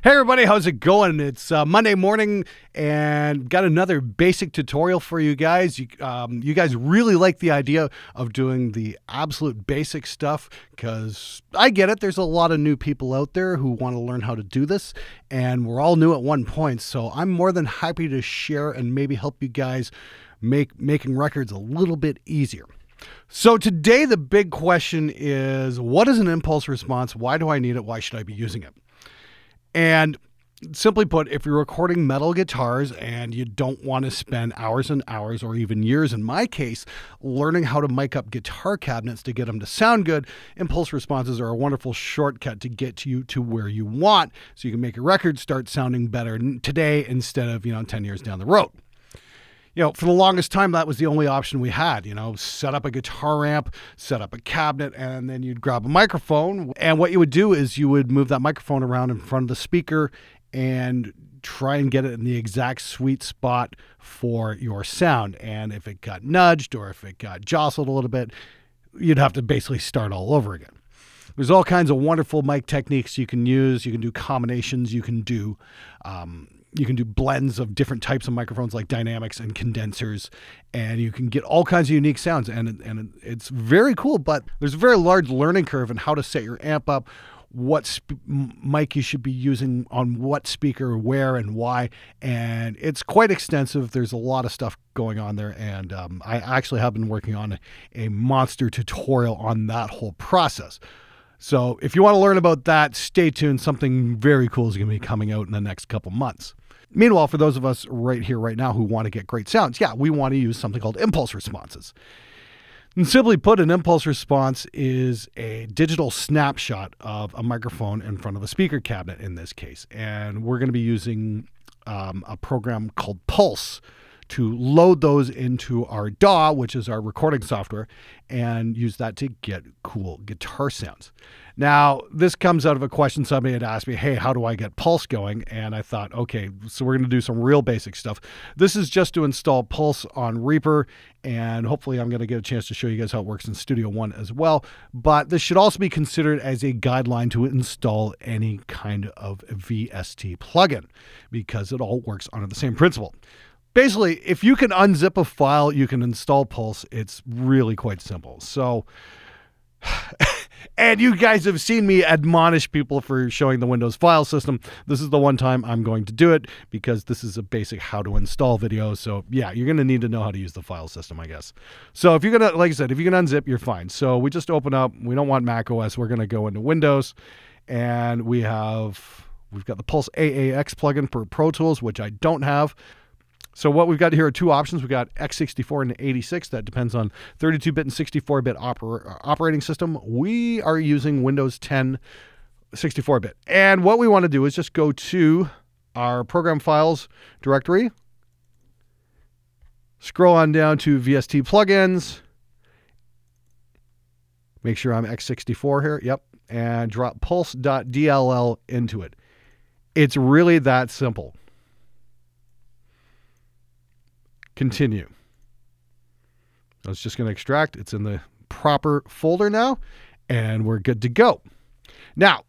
Hey everybody, how's it going? It's Monday morning and got another basic tutorial for you guys. You guys really like the idea of doing the absolute basic stuff because I get it. There's a lot of new people out there who want to learn how to do this, and we're all new at one point. So I'm more than happy to share and maybe help you guys making records a little bit easier. So today the big question is, what is an impulse response? Why do I need it? Why should I be using it? And simply put, if you're recording metal guitars and you don't want to spend hours and hours or even years, in my case, learning how to mic up guitar cabinets to get them to sound good, impulse responses are a wonderful shortcut to get you to where you want so you can make your record start sounding better today instead of, 10 years down the road. For the longest time, that was the only option we had. Set up a guitar amp, set up a cabinet, and then you'd grab a microphone. And what you would do is you would move that microphone around in front of the speaker and try and get it in the exact sweet spot for your sound. And if it got nudged or if it got jostled a little bit, you'd have to basically start all over again. There's all kinds of wonderful mic techniques you can use. You can do combinations. You can do blends of different types of microphones like dynamics and condensers, and you can get all kinds of unique sounds, and it's very cool, but there's a very large learning curve in how to set your amp up, what mic you should be using on what speaker, where and why, and it's quite extensive. There's a lot of stuff going on there, and I actually have been working on a monster tutorial on that whole process. So if you want to learn about that, stay tuned. Something very cool is going to be coming out in the next couple months. Meanwhile, for those of us right here, right now, who want to get great sounds, we want to use something called impulse responses. And simply put, an impulse response is a digital snapshot of a microphone in front of a speaker cabinet in this case. And we're going to be using a program called Pulse to load those into our DAW, which is our recording software, and use that to get cool guitar sounds. Now, this comes out of a question somebody had asked me, hey, how do I get Pulse going? And I thought, okay, so we're going to do some real basic stuff. This is just to install Pulse on Reaper, and hopefully I'm going to get a chance to show you guys how it works in Studio One as well. But this should also be considered as a guideline to install any kind of VST plugin, because it all works under the same principle. Basically, if you can unzip a file, you can install Pulse. It's really quite simple. So, and you guys have seen me admonish people for showing the Windows file system. This is the one time I'm going to do it because this is a basic how to install video. So yeah, you're going to need to know how to use the file system, I guess. So if you're going to, like I said, if you can unzip, you're fine. So we just open up, we don't want Mac OS. We're going to go into Windows, and we've got the Pulse AAX plugin for Pro Tools, which I don't have. So what we've got here are two options. We've got x64 and 86. That depends on 32-bit and 64-bit operating system. We are using Windows 10 64-bit. And what we want to do is just go to our program files directory, scroll on down to VST plugins, make sure I'm x64 here, yep, and drop pulse.dll into it. It's really that simple. Continue. It's just going to extract. It's in the proper folder now, and we're good to go. Now,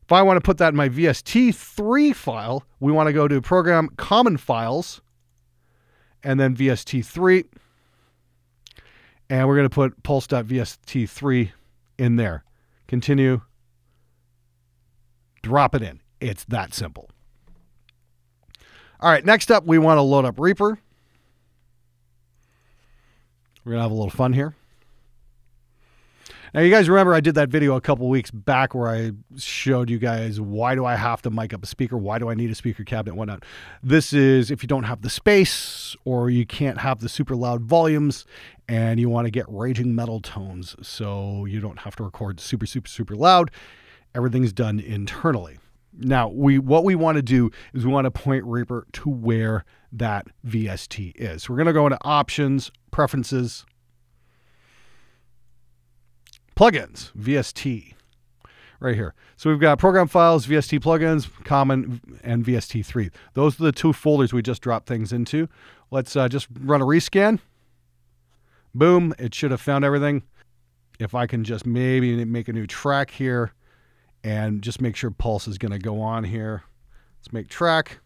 if I want to put that in my VST3 file, we want to go to Program Common Files, and then VST3, and we're going to put pulse.vst3 in there. Continue. Drop it in. It's that simple. All right, next up, we want to load up Reaper. We're going to have a little fun here. Now, you guys remember I did that video a couple weeks back where I showed you guys why do I have to mic up a speaker? Why do I need a speaker cabinet? Whatnot. This is if you don't have the space or you can't have the super loud volumes and you want to get raging metal tones so you don't have to record super, super, super loud. Everything's done internally. Now, what we want to do is we want to point Reaper to where that VST is. So we're going to go into Options, Preferences, Plugins, VST, right here. So we've got Program Files, VST Plugins, Common, and VST3. Those are the two folders we just dropped things into. Let's just run a rescan. Boom, it should have found everything. If I can just maybe make a new track here and just make sure Pulse is going to go on here. Let's make track.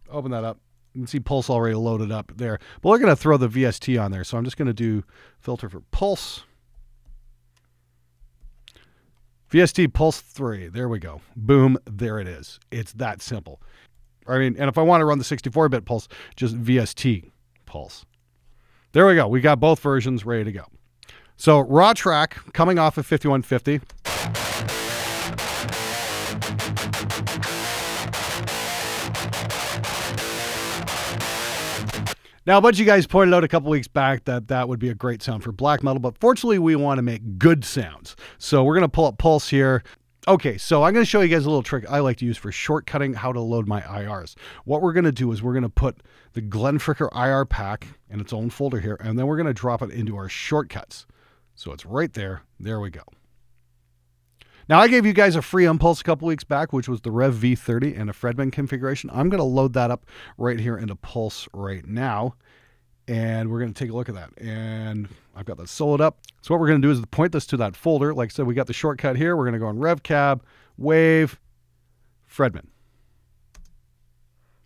Open that up. You can see pulse already loaded up there. But we're going to throw the VST on there. So I'm just going to do filter for pulse. VST pulse 3. There we go. Boom. There it is. It's that simple. I mean, and if I want to run the 64-bit pulse, just VST pulse. There we go. We got both versions ready to go. So raw track coming off of 5150. Now, a bunch of you guys pointed out a couple weeks back that that would be a great sound for black metal, but fortunately we want to make good sounds. So we're going to pull up Pulse here. Okay, so I'm going to show you guys a little trick I like to use for shortcutting how to load my IRs. What we're going to do is we're going to put the Glenfricker IR pack in its own folder here, and then we're going to drop it into our shortcuts. So it's right there. There we go. Now, I gave you guys a free Impulse a couple weeks back, which was the Revv V30 and a Fredman configuration. I'm going to load that up right here into Pulse right now, and we're going to take a look at that. And I've got that soloed up. So what we're going to do is point this to that folder. Like I said, we got the shortcut here. We're going to go on Revv Cab, Wave, Fredman.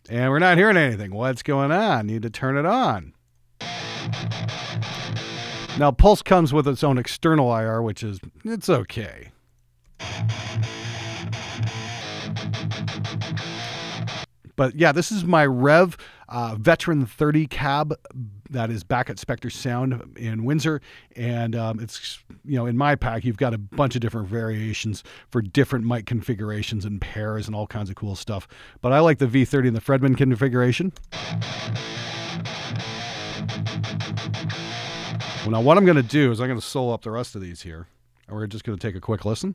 And we're not hearing anything. What's going on? Need to turn it on. Now, Pulse comes with its own external IR, which is, it's okay. But yeah, this is my Revv Veteran 30 cab that is back at Spectre Sound in Windsor. And it's, you know, in my pack, you've got a bunch of different variations for different mic configurations and pairs and all kinds of cool stuff. But I like the V30 and the Fredman configuration. Well, now what I'm going to do is I'm going to solo up the rest of these here. And we're just going to take a quick listen.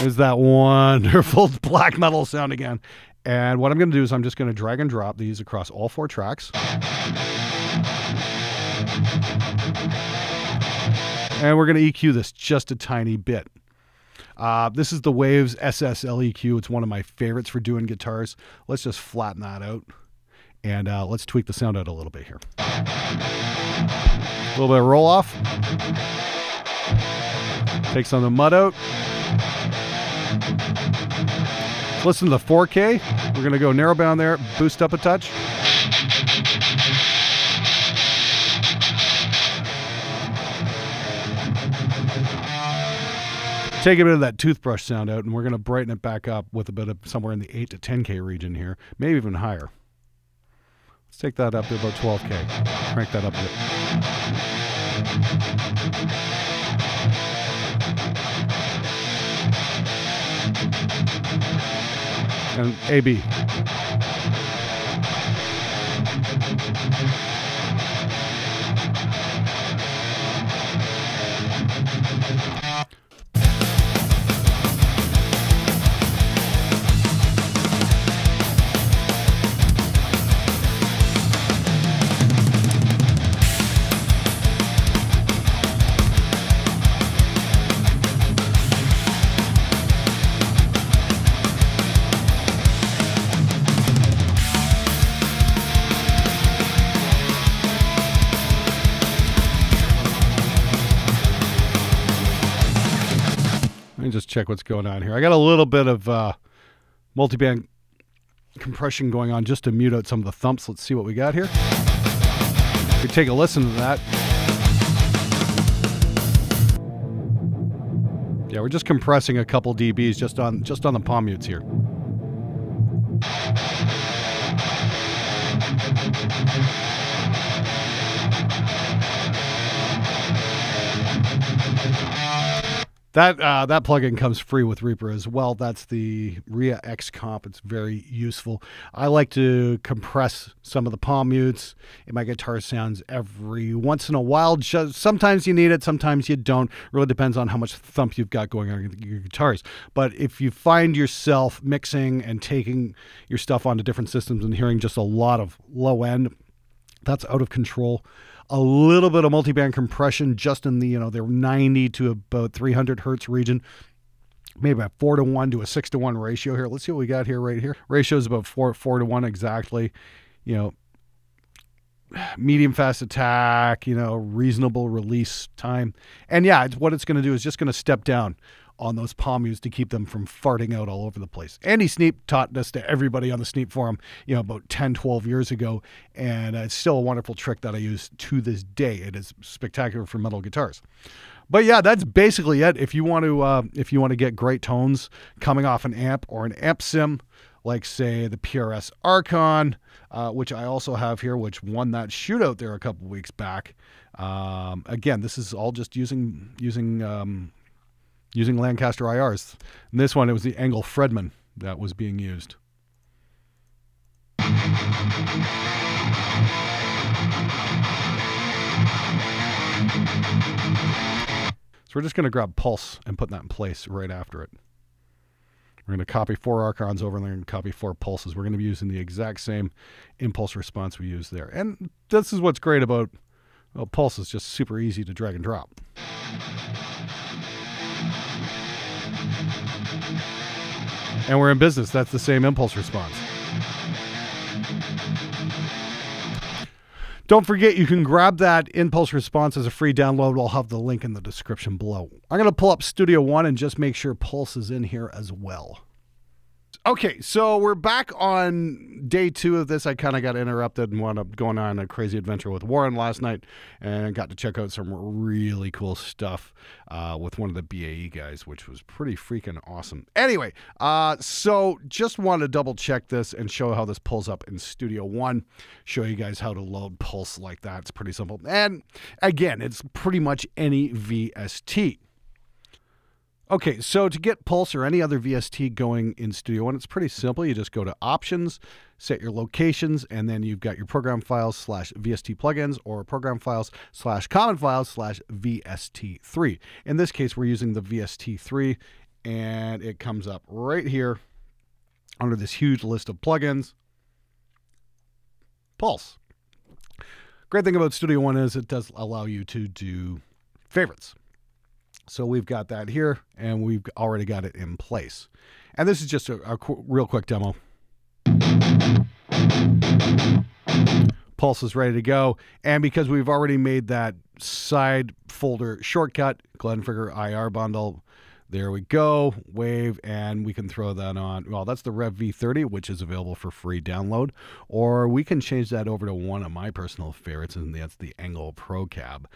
Is that wonderful black metal sound again. And what I'm going to do is I'm just going to drag and drop these across all 4 tracks. And we're going to EQ this just a tiny bit. This is the Waves SSL EQ. It's one of my favorites for doing guitars. Let's just flatten that out. And let's tweak the sound out a little bit here. A little bit of roll off. Take some of the mud out. Listen to the 4K. We're going to go narrowband there, boost up a touch. Take a bit of that toothbrush sound out, and we're going to brighten it back up with a bit of somewhere in the 8 to 10K region here, maybe even higher. Let's take that up to about 12K. Crank that up a bit. And AB. Just check what's going on here. I got a little bit of multiband compression going on just to mute out some of the thumps. Let's see what we got here. We take a listen to that. Yeah, we're just compressing a couple dBs just on the palm mutes here. That plugin comes free with Reaper as well. That's the RIA X Comp. It's very useful. I like to compress some of the palm mutes in my guitar sounds every once in a while. Sometimes you need it, sometimes you don't. Really depends on how much thump you've got going on your guitars. But if you find yourself mixing and taking your stuff onto different systems and hearing just a lot of low end, that's out of control. A little bit of multiband compression just in the, you know, they're 90 to about 300 hertz region. Maybe a 4:1 to a 6:1 ratio here. Let's see what we got here right here. Ratio is about 4:1 exactly. You know, medium fast attack, reasonable release time. And yeah, what it's going to do is just going to step down on those palm mutes to keep them from farting out all over the place. Andy Sneap taught this to everybody on the Sneap forum, about 10, 12 years ago. And it's still a wonderful trick that I use to this day. It is spectacular for metal guitars. But yeah, that's basically it. If you want to get great tones coming off an amp or an amp sim, like say the PRS Archon, which I also have here, which won that shootout there a couple weeks back. Again, this is all just using Lancaster IRs. And this one, it was the Engel Fredman that was being used. So we're just going to grab Pulse and put that in place right after it. We're going to copy 4 Archons over and then copy 4 Pulses. We're going to be using the exact same impulse response we used there. And this is what's great about Pulse. Is just super easy to drag and drop. And we're in business. That's the same impulse response. Don't forget, you can grab that impulse response as a free download. I'll have the link in the description below. I'm going to pull up Studio One and just make sure Pulse is in here as well. Okay, so we're back on day 2 of this. I kind of got interrupted and wound up going on a crazy adventure with Warren last night and got to check out some really cool stuff with one of the BAE guys, which was pretty freaking awesome. Anyway, so just want to double check this and show how this pulls up in Studio One. Show you guys how to load Pulse like that. It's pretty simple. And again, it's pretty much any VST. Okay, so to get Pulse or any other VST going in Studio One, it's pretty simple. You just go to Options, set your locations, and then you've got your program files / VST plugins or program files / common files / VST3. In this case, we're using the VST3, and it comes up right here under this huge list of plugins. Pulse. Great thing about Studio One is it does allow you to do favorites. So we've got that here, and we've already got it in place. And this is just a real quick demo. Pulse is ready to go. And because we've already made that side folder shortcut, Glenfigure IR bundle, there we go, Wave, and we can throw that on. Well, that's the Revv V30, which is available for free download. Or we can change that over to one of my personal favorites, and that's the Engel Pro Cab.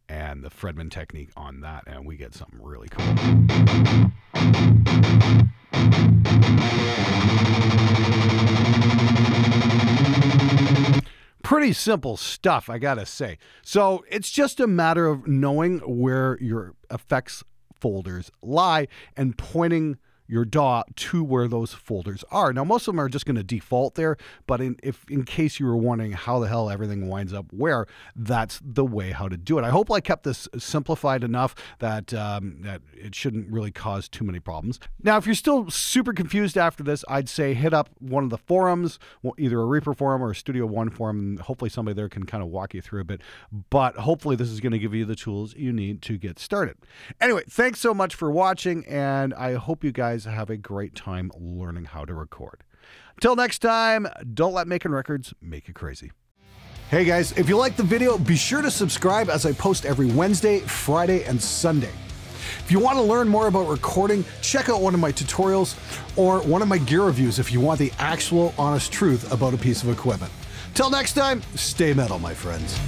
And the Fredman technique on that, and we get something really cool. Pretty simple stuff, I gotta say. So it's just a matter of knowing where your effects folders lie and pointing your DAW to where those folders are. Now, most of them are just going to default there, but in case you were wondering how the hell everything winds up where, that's the way how to do it. I hope I kept this simplified enough that that it shouldn't really cause too many problems. Now, if you're still super confused after this, I'd say hit up one of the forums, either a Reaper forum or a Studio One forum, and hopefully somebody there can kind of walk you through a bit. But hopefully this is going to give you the tools you need to get started. Anyway, thanks so much for watching, and I hope you guys have a great time learning how to record. Until next time, don't let making records make you crazy. Hey guys, if you liked the video, be sure to subscribe as I post every Wednesday, Friday, and Sunday. If you want to learn more about recording, check out one of my tutorials or one of my gear reviews if you want the actual honest truth about a piece of equipment. Till next time, stay metal, my friends.